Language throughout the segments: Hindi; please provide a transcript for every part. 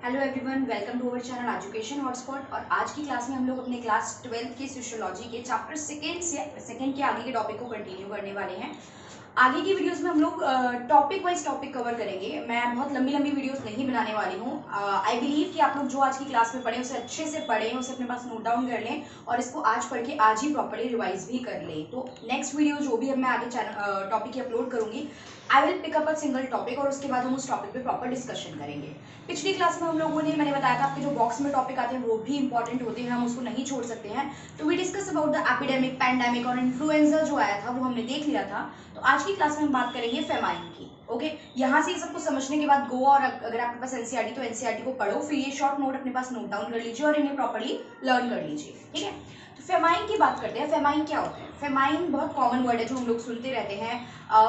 Hello everyone, welcome to our channel education hotspot. और आज की क्लास में हम लोग अपने क्लास 12th की सोशियोलॉजी के चैप्टर सेकेंड के आगे के टॉपिक को कंटिन्यू करने वाले हैं। आगे की वीडियोस में हम लोग टॉपिक वाइज टॉपिक कवर करेंगे। मैं बहुत लंबी लंबी वीडियोस नहीं बनाने वाली हूँ। आई बिलीव कि आप लोग जो आज की क्लास में पढ़ें उसे अच्छे से पढ़ें, उसे अपने पास नोट डाउन कर लें और इसको आज पढ़ के आज ही प्रॉपर्ली रिवाइज भी कर लें। तो नेक्स्ट वीडियो जो भी अब मैं आगे चैनल टॉपिक की अपलोड करूँगी, I will pick up a single topic और उसके बाद हम उस टॉपिक पे प्रॉपर डिस्कशन करेंगे। पिछली क्लास में हम लोगों ने, मैंने बताया था आपके जो बॉक्स में टॉपिक आते हैं वो भी इंपॉर्टेंट होते हैं, हम उसको नहीं छोड़ सकते हैं। तो we discuss about the epidemic, pandemic और इन्फ्लुएंजा जो आया था वो हमने देख लिया था। तो आज की क्लास में हम बात करेंगे फेमाइन की। ओके, यहाँ से ये सबको समझने के बाद गो और अगर आपके पास एनसीईआरटी तो एनसीईआरटी को पढ़ो, फिर ये शॉर्ट नोट अपने पास नोट डाउन कर लीजिए और इन्हें प्रॉपर्ली लर्न कर लीजिए। ठीक है, तो फेमाइन की बात करते हैं। फेमाइन क्या होता है? फेमाइन बहुत कॉमन वर्ड है जो हम लोग सुनते रहते हैं।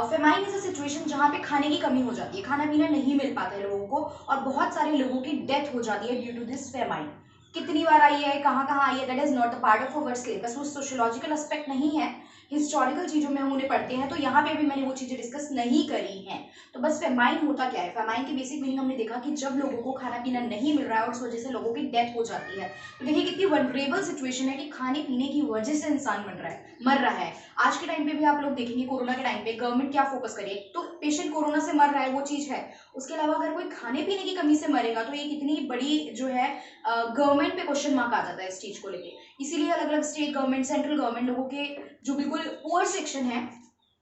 फेमाइन इज अ सिचुएशन जहाँ पे खाने की कमी हो जाती है, खाना पीना नहीं मिल पाता है लोगों को और बहुत सारे लोगों की डेथ हो जाती है ड्यू टू दिस फेमाइन। कितनी बार आई है, कहाँ कहाँ आई है, that is not the part of our syllabus. वो सोशियोलॉजिकल एस्पेक्ट नहीं है, हिस्टोरिकल चीजों में हम उन्हें पढ़ते हैं, तो यहाँ पे भी मैंने वो चीजें डिस्कस नहीं करी हैं। तो बस फेमाइन होता क्या है? फेमाइन की बेसिक मीनिंग हमने देखा कि जब लोगों को खाना पीना नहीं मिल रहा है और उस वजह से लोगों की डेथ हो जाती है। तो देखिए कितनी वनरेबल सिचुएशन है कि खाने पीने की वजह से इंसान मर रहा है। आज के टाइम पे भी आप लोग देखेंगे, कोरोना के टाइम पे गवर्नमेंट क्या फोकस करे, तो पेशेंट कोरोना से मर रहा है वो चीज है, उसके अलावा अगर कोई खाने पीने की कमी से मरेगा तो ये कितनी बड़ी जो है गवर्नमेंट पे क्वेश्चन मार्क आ जाता है इस चीज को लेके। इसीलिए अलग अलग स्टेट गवर्नमेंट, सेंट्रल गवर्नमेंट लोगों के जो बिल्कुल पुअर सेक्शन है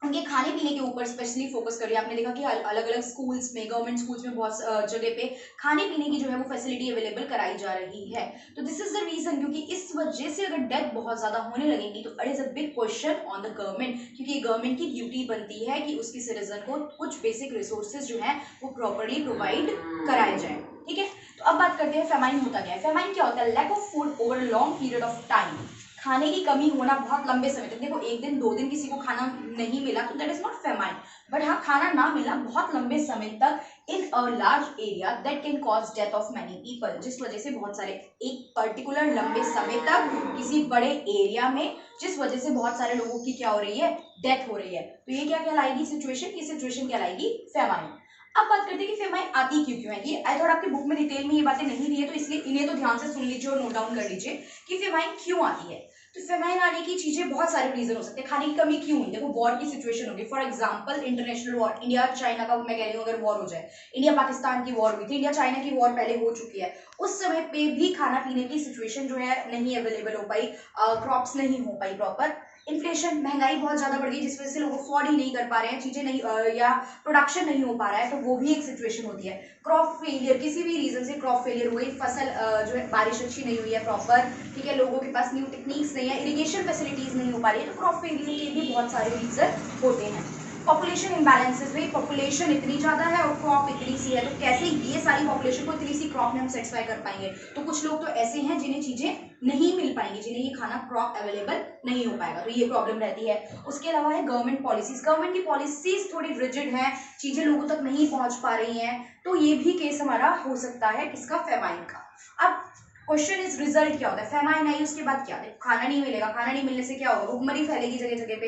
उनके खाने पीने के ऊपर स्पेशली फोकस कर रही है। आपने देखा कि अलग अलग स्कूल्स में, गवर्नमेंट स्कूल्स में बहुत जगह पे खाने पीने की जो है वो फैसिलिटी अवेलेबल कराई जा रही है। तो दिस इज द रीजन, क्योंकि इस वजह से अगर डेथ बहुत ज्यादा होने लगेगी तो it is a big question on the government, क्योंकि गवर्नमेंट की ड्यूटी बनती है कि उसकी सिटीजन को कुछ बेसिक रिसोर्सेज जो है वो प्रॉपरली प्रोवाइड कराए जाए। ठीक है, तो अब बात करते हैं फेमाइन होता क्या है। फेमाइन क्या होता है? Lack of food over long period of time. खाने की कमी होना बहुत लंबे समय तक। देखो, एक दिन दो दिन किसी को खाना नहीं मिला तो that is not famine, but हाँ, खाना ना मिलना बहुत लंबे समय तक in a large area that can cause death of many people, जिस वजह से बहुत सारे, एक पर्टिकुलर लंबे समय तक किसी बड़े एरिया में, जिस वजह से बहुत सारे लोगों की क्या हो रही है? डेथ हो रही है। तो ये क्या कहलाएगी सिचुएशन? ये सिचुएशन कहलाएगी फेमाइन। अब बात करते हैं कि फेमाइन आती क्यों क्यों है। ये आई थॉट आपकी बुक में डिटेल में ये बातें नहीं दी है, तो इसलिए इन्हें तो ध्यान से सुन लीजिए और नोट डाउन कर लीजिए कि फेमाइन क्यों आती है। तो फेमाइन आने की चीजें बहुत सारे रीजन हो सकते हैं। खाने की कमी क्यों हुई? देखो, वॉर की सिचुएशन होगी, for example international war, India China का मैं कह रही हूँ, अगर वॉर हो जाए, इंडिया पाकिस्तान की वॉर हुई थी, इंडिया चाइना की वॉर पहले हो चुकी है, उस समय पे भी खाना पीने की सिचुएशन जो है नहीं अवेलेबल हो पाई, क्रॉप्स नहीं हो पाई प्रॉपर, इन्फ्लेशन, महंगाई बहुत ज्यादा बढ़ गई जिस वजह से लोग अफोर्ड ही नहीं कर पा रहे हैं, चीजें नहीं या प्रोडक्शन नहीं हो पा रहा है, तो वो भी एक सिचुएशन होती है। क्रॉप फेलियर, किसी भी रीजन से क्रॉप फेलियर हुई, फसल जो है बारिश अच्छी नहीं हुई है प्रॉपर, ठीक है, लोगों के पास न्यू टेक्निक्स नहीं है, इरिगेशन फैसिलिटीज नहीं हो पा रही है, तो क्रॉप फेलियर के भी बहुत सारे रीजन होते हैं। पॉपुलेशन इम्बैलेंसेस, भाई पॉपुलेशन इतनी ज्यादा है और क्रॉप इतनी सी है, तो कैसे ये सारी पॉपुलेशन को इतनी सी क्रॉप में हम सेटिस्फाई कर पाएंगे? तो कुछ लोग तो ऐसे हैं जिन्हें चीजें नहीं मिल पाएंगी, जिन्हें ये खाना क्रॉप अवेलेबल नहीं हो पाएगा, तो ये प्रॉब्लम रहती है। उसके अलावा है गवर्नमेंट पॉलिसीज, गवर्नमेंट की पॉलिसीज थोड़ी रिजिड है, चीजें लोगों तक नहीं पहुंच पा रही हैं, तो ये भी केस हमारा हो सकता है किसका? फेमाइन का। अब क्वेश्चन इज रिजल्ट क्या होता है? फेमाइन आई, उसके बाद क्या? खाना नहीं मिलेगा, खाना नहीं मिलने से क्या होगा? भूखमरी फैलेगी जगह जगह पे,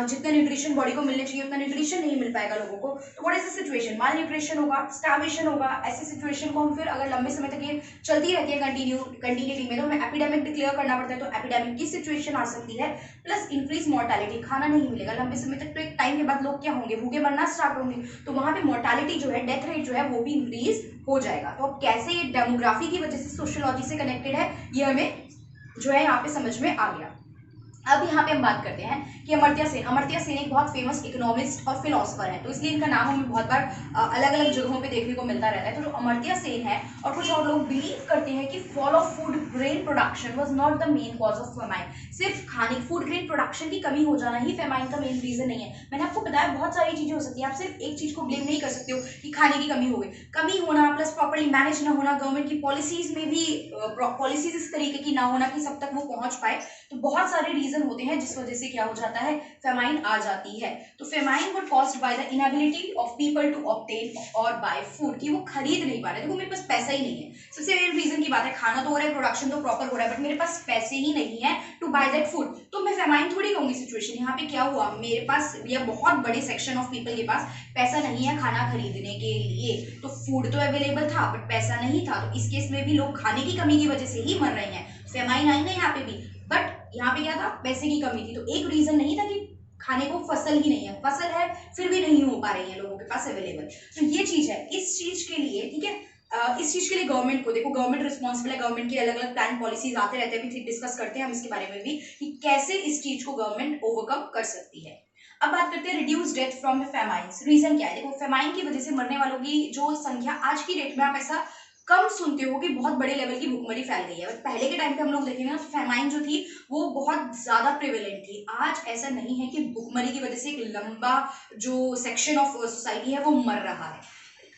जितना न्यूट्रिशन बॉडी को मिलने चाहिए उतना न्यूट्रिशन नहीं मिल पाएगा लोगों को, तो what is the situation? Mall nutrition होगा, स्टार्वेशन होगा। ऐसी सिचुएशन को हम फिर अगर लंबे समय तक ये चलती रहती है कंटिन्यूटी में, तो हमें एपिडेमिक डिक्लेयर करना पड़ता है, तो एपिडेमिक की सिचुएशन आ सकती है। प्लस इंक्रीज मोर्टेलिटी, खाना नहीं मिलेगा लंबे समय तक, तो एक टाइम के बाद लोग क्या होंगे? भूखे मरना स्टार्ट होंगे, तो वहां पे मोर्टेलिटी जो है, डेथ रेट जो है वो भी इंक्रीज हो जाएगा। तो अब कैसे ये डेमोग्राफी की वजह से सोशियोलॉजी से कनेक्टेड है, ये हमें जो है यहाँ पे समझ में आ गया। अब यहाँ पे हम बात करते हैं कि अमर्त्य सेन। अमर्त्य सेन एक बहुत फेमस इकोनॉमिस्ट और फिलोसफर है, तो इसलिए इनका नाम हमें बहुत बार अलग अलग जगहों पे देखने को मिलता रहता है। तो जो अमर्त्य सेन है और कुछ और लोग बिलीव करते हैं कि fall of food grain production was not the main cause of famine. सिर्फ खाने फूड ग्रेन प्रोडक्शन की कमी हो जाना ही फेमाइन का मेन रीजन नहीं है। मैंने आपको बताया बहुत सारी चीजें हो सकती है, आप सिर्फ एक चीज को ब्लेम नहीं कर सकते हो कि खाने की कमी हो गई। कमी होना प्लस प्रॉपरली मैनेज ना होना, गवर्नमेंट की पॉलिसीज में भी पॉलिसीज इस तरीके की ना होना कि सब तक वो पहुंच पाए, तो बहुत सारे रीजन रीजन होते हैं जिस वजह से क्या हो जाता है, फेमाइन आ जाती है। तो famine would caused by the inability of people to obtain or by food, कि वो खरीद नहीं पा रहे, देखो मेरे पास पैसा ही नहीं है, सबसे मेन रीजन की बात है, खाना तो हो रहा है, प्रोडक्शन तो प्रॉपर हो रहा है, बट मेरे पास पैसे ही नहीं है टू बाय दैट फूड, तो मैं फेमाइन थोड़ी कहूंगी सिचुएशन। यहाँ पे क्या हुआ, मेरे पास या बहुत बड़े सेक्शन ऑफ पीपल के पास पैसा नहीं है खाना खरीदने के लिए, तो फूड तो अवेलेबल था बट पैसा नहीं था, तो इस केस में भी लोग खाने की कमी की वजह से ही मर रहे हैं, फेमाइन आई ना यहाँ पे भी, बट यहाँ पे क्या था, पैसे की कमी थी, तो एक रीजन नहीं था कि खाने को फसल ही नहीं है, फसल है फिर भी नहीं हो पा रही है लोगों के पास अवेलेबल, तो ये चीज है। इस चीज के लिए, ठीक है, इस चीज के लिए गवर्नमेंट को, देखो गवर्नमेंट रिस्पॉन्सिबल है, गवर्नमेंट की अलग अलग प्लान पॉलिसीज आते रहते हैं, अभी डिस्कस करते हैं हम इसके बारे में भी कि कैसे इस चीज को गवर्नमेंट ओवरकम कर सकती है। अब बात करते हैं रिड्यूस डेथ फ्रॉम फेमाइन्स। रीजन क्या है, देखो फेमाइन की वजह से मरने वालों की जो संख्या आज की डेट में आप ऐसा कम सुनते हो कि बहुत बड़े लेवल की भुखमरी फैल गई है, बट पहले के टाइम पे हम लोग देखेंगे ना, फेमाइन जो थी वो बहुत ज्यादा प्रिवेलेंट थी। आज ऐसा नहीं है कि भुखमरी की वजह से एक लंबा जो सेक्शन ऑफ सोसाइटी है वो मर रहा है।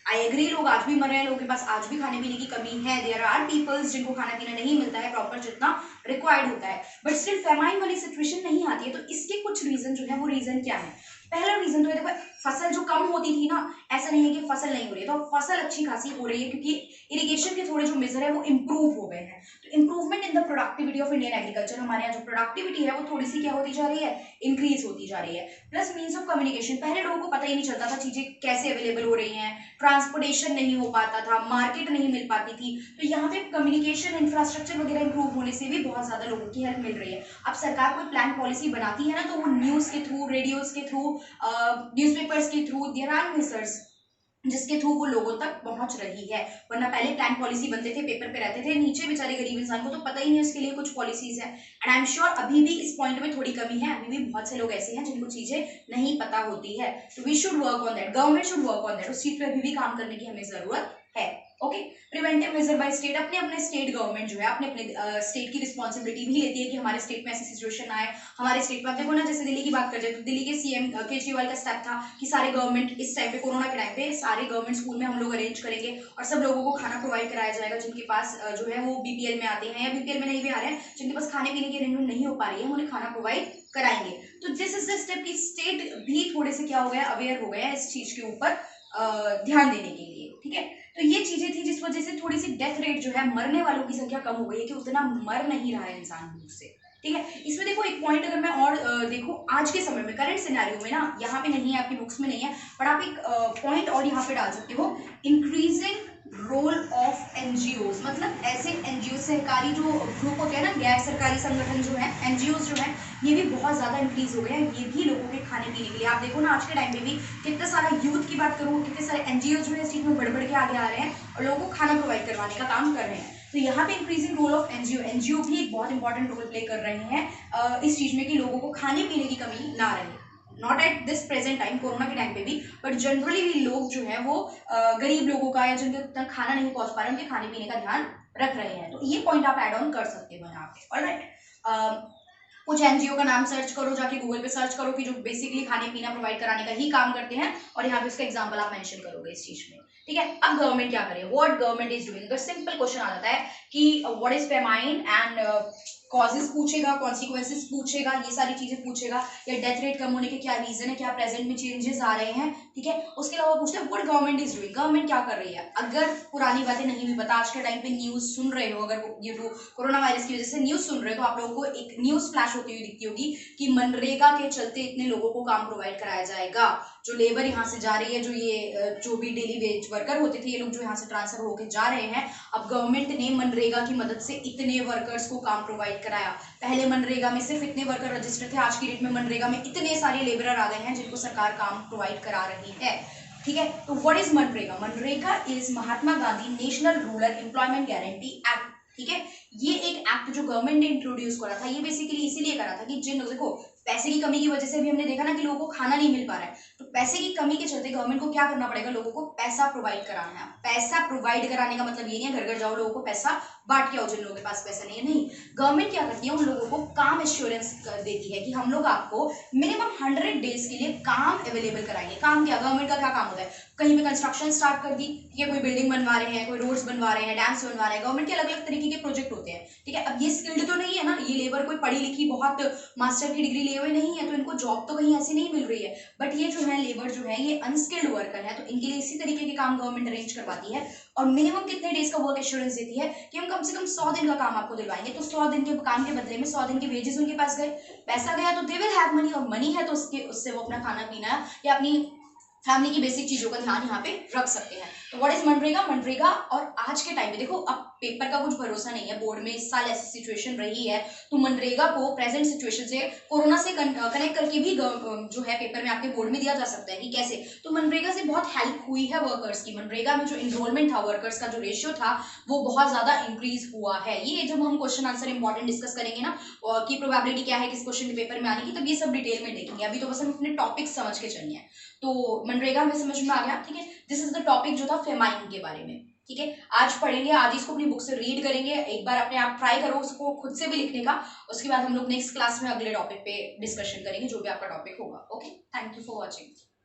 आई एग्री, लोग आज भी मर रहे हैं, लोगों के पास आज भी खाने पीने की कमी है, देयर आर पीपल्स जिनको खाना पीना नहीं मिलता है प्रॉपर जितना रिक्वायर्ड होता है, बट स्टिल फेमाइन वाली सिचुएशन नहीं आती है। तो इसके कुछ रीजन जो है वो रीजन क्या है, पहला रीजन तो है, देखो फसल जो कम होती थी ना, ऐसा नहीं है कि फसल नहीं हो रही है, तो फसल अच्छी खासी हो रही है क्योंकि इरिगेशन के थोड़े जो मेजर है वो इंप्रूव हो गए हैं, तो improvement in the productivity of Indian agriculture, हमारे यहाँ जो प्रोडक्टिविटी है वो थोड़ी सी क्या होती जा रही है, इंक्रीज होती जा रही है। प्लस मीन्स ऑफ कम्युनिकेशन, पहले लोगों को पता ही नहीं चलता था चीजें कैसे अवेलेबल हो रही हैं, ट्रांसपोर्टेशन नहीं हो पाता था, मार्केट नहीं मिल पाती थी, तो यहाँ पे कम्युनिकेशन इंफ्रास्ट्रक्चर वगैरह इंप्रूव होने से भी बहुत ज्यादा लोगों की हेल्प मिल रही है। अब सरकार कोई प्लान पॉलिसी बनाती है ना, तो वो न्यूज के थ्रू, रेडियोज के थ्रू, न्यूज़पेपर्स के थ्रू, देयर आर मेथड्स जिसके थ्रू वो लोगों तक पहुंच रही है, वरना पहले प्लान पॉलिसी बनते थे, पेपर पे रहते थे, नीचे बेचारे गरीब इंसान को तो पता ही नहीं उसके लिए कुछ पॉलिसीज है। एंड आई एम श्योर अभी भी इस पॉइंट में थोड़ी कमी है, अभी भी बहुत से लोग ऐसे हैं जिनको चीजें नहीं पता होती है, तो we should work on that, government should work on that, उस चीज पे अभी भी काम करने की हमें जरूरत है। Okay, preventive measure by state, अपने अपने स्टेट गवर्नमेंट जो है अपने अपने स्टेट की रिस्पॉन्सिबिलिटी भी लेती है कि हमारे स्टेट में ऐसी सिचुएशन आए, हमारे स्टेट में देखो ना, जैसे दिल्ली की बात कर जाए तो दिल्ली के सीएम केजरीवाल का स्टेप था कि सारे गवर्नमेंट इस टाइम पे, कोरोना के टाइम पे, सारे गवर्नमेंट स्कूल में हम लोग अरेंज करेंगे और सब लोगों को खाना प्रोवाइड कराया जाएगा जिनके पास जो है वो बीपीएल में आते हैं या बीपीएल में नहीं भी आ रहे हैं, जिनके पास खाने पीने की अरेंजमेंट नहीं हो पा रही है, उन्हें खाना प्रोवाइड कराएंगे। तो दिस इज द स्टेप की स्टेट भी थोड़े से क्या हो गया, अवेयर हो गया इस चीज के ऊपर ध्यान देने के लिए, ठीक है। तो ये चीजें थी जिस वजह से थोड़ी सी डेथ रेट जो है, मरने वालों की संख्या कम हो गई है कि उतना मर नहीं रहा है इंसान भूख से, ठीक है। इसमें देखो एक पॉइंट अगर मैं और देखो आज के समय में करंट सिनेरियो में ना, यहाँ पे नहीं है आपकी बुक्स में नहीं है, पर आप एक पॉइंट और यहाँ पे डाल सकते हो, इंक्रीजिंग रोल ऑफ एनजीओज, मतलब ऐसे एनजीओ सहकारी जो ग्रुप होते हैं ना, गैर सरकारी संगठन जो है, एनजीओज जो है, ये भी बहुत ज्यादा इंक्रीज हो गया है, ये भी लोगों के खाने पीने के लिए, आप देखो ना आज के टाइम पे भी कितना सारा यूथ की बात करूँ, कितने सारे एनजीओ जो है इस चीज में बढ़ बढ़ के आगे आ रहे हैं और लोगों को खाना प्रोवाइड करवाने का काम कर रहे हैं। तो यहाँ पे increasing role of NGO, NGO भी एक बहुत इंपॉर्टेंट रोल प्ले कर रहे हैं इस चीज में कि लोगों को खाने पीने की कमी ना रहे, not at this present time, corona के टाइम पे भी, बट जनरली भी लोग जो है वो गरीब लोगों का या जिनके तक खाना नहीं पहुंच पा रहे उनके खाने पीने का ध्यान रख रहे हैं, तो ये पॉइंट आप एड ऑन कर सकते हो यहाँ पे। ऑलराइट, कुछ एनजीओ का नाम सर्च करो, जाके गूगल पे सर्च करो कि जो बेसिकली खाने पीना प्रोवाइड कराने का ही काम करते हैं, और यहाँ पे उसका एग्जांपल आप मेंशन करोगे इस चीज में, ठीक है। अब गवर्नमेंट क्या करे, व्हाट गवर्नमेंट इज डूइंग, तो सिंपल क्वेश्चन आ जाता है कि what is famine and causes पूछेगा, कॉन्सिक्वेंसेज पूछेगा, ये सारी चीजें पूछेगा, या डेथ रेट कम होने के क्या रीजन है, क्या प्रेजेंट में चेंजेस आ रहे हैं, ठीक है। उसके अलावा पूछते हैं what government is doing, government क्या कर रही है। अगर पुरानी बातें नहीं भी पता, आज के टाइम पे न्यूज सुन रहे हो, अगर ये तो कोरोना वायरस की वजह से न्यूज सुन रहे हो, तो आप लोगों को एक न्यूज फ्लैश होती हुई दिखती होगी कि मनरेगा के चलते इतने लोगों को काम प्रोवाइड कराया जाएगा, जो लेबर यहाँ से जा रही है, जो ये जो भी डेली वेज वर्कर होते थे, ये लोग जो यहाँ से ट्रांसफर होकर जा रहे हैं, अब गवर्नमेंट ने मनरेगा की मदद से इतने वर्कर्स को काम प्रोवाइड कराया। पहले मनरेगा में सिर्फ इतने वर्कर रजिस्टर थे, आज की डेट में मनरेगा में इतने सारे लेबरर आ गए हैं जिनको सरकार काम प्रोवाइड करा रही है, ठीक है। तो what is MNREGA, MNREGA is Mahatma Gandhi national rural employment guarantee act, ठीक है। ये एक एक्ट जो गवर्नमेंट ने इंट्रोड्यूस करा था, ये बेसिकली इसीलिए करा था कि जिन देखो पैसे की कमी की वजह से भी हमने देखा ना कि लोगों को खाना नहीं मिल पा रहा है, तो पैसे की कमी के चलते गवर्नमेंट को क्या करना पड़ेगा, लोगों को पैसा प्रोवाइड कराना है। पैसा प्रोवाइड कराने का मतलब ये नहीं है घर घर जाओ लोगों को पैसा बांट के आओ जिन लोगों के पास पैसा नहीं है, नहीं। गवर्नमेंट क्या करती है, उन लोगों को काम एश्योरेंस देती है कि हम लोग आपको मिनिमम 100 डेज के लिए काम अवेलेबल कराएंगे। काम क्या, गवर्नमेंट का क्या काम होता है, कहीं पे कंस्ट्रक्शन स्टार्ट कर दी, ठीक है, कोई बिल्डिंग बनवा रहे हैं, कोई रोड्स बनवा रहे हैं, डैम्स बनवा रहे हैं, गवर्नमेंट के अलग अलग तरीके के प्रोजेक्ट होते हैं, ठीक है। अब ये स्किल्ड तो नहीं है ना, ये लेबर कोई पढ़ी लिखी बहुत मास्टर की डिग्री लिए हुए नहीं है, तो इनको जॉब तो कहीं ऐसी नहीं मिल रही है, बट ये जो है लेबर जो है ये अनस्किल्ड वर्कर है, तो इनके लिए इसी तरीके के काम गवर्नमेंट अरेंज करवाती है। और मिनिमम कितने डेज का वर्क एश्योरेंस देती है कि हम कम से कम 100 दिन का काम आपको दिलवाएंगे, तो 100 दिन के काम के बदले में 100 दिन के वेजेस उनके पास गए, पैसा गया, तो दे विल हैव मनी, और मनी है तो उससे वो अपना खाना पीना या अपनी फैमिली की बेसिक चीजों का ध्यान यहाँ पे रख सकते हैं। तो व्हाट इज मनरेगा? मनरेगा और आज के टाइम पे देखो, अब पेपर का कुछ भरोसा नहीं है, बोर्ड में इस साल ऐसी सिचुएशन रही है, तो मनरेगा को प्रेजेंट सिचुएशन से कोरोना से कनेक्ट करके भी जो है पेपर में आपके बोर्ड में दिया जा सकता है कि कैसे। तो मनरेगा से बहुत हेल्प हुई है वर्कर्स की, मनरेगा में जो इनरोलमेंट था वर्कर्स का, जो रेशियो था वो बहुत ज्यादा इंक्रीज हुआ है। ये जब हम क्वेश्चन आंसर इंपॉर्टेंट डिस्कस करेंगे ना कि प्रोबेबिलिटी क्या है किस क्वेश्चन के पेपर में आने की, तब ये सब डिटेल में देखेंगे, अभी तो बस हम अपने टॉपिक समझ के चलिए। तो मनरेगा में समझ में आ गया, ठीक है। दिस इज द टॉपिक जो था फेमाइन के बारे में, ठीक है। आज पढ़ेंगे, आज इसको अपनी बुक से रीड करेंगे, एक बार अपने आप ट्राई करो उसको खुद से भी लिखने का, उसके बाद हम लोग नेक्स्ट क्लास में अगले टॉपिक पे डिस्कशन करेंगे जो भी आपका टॉपिक होगा। Okay, thank you for watching.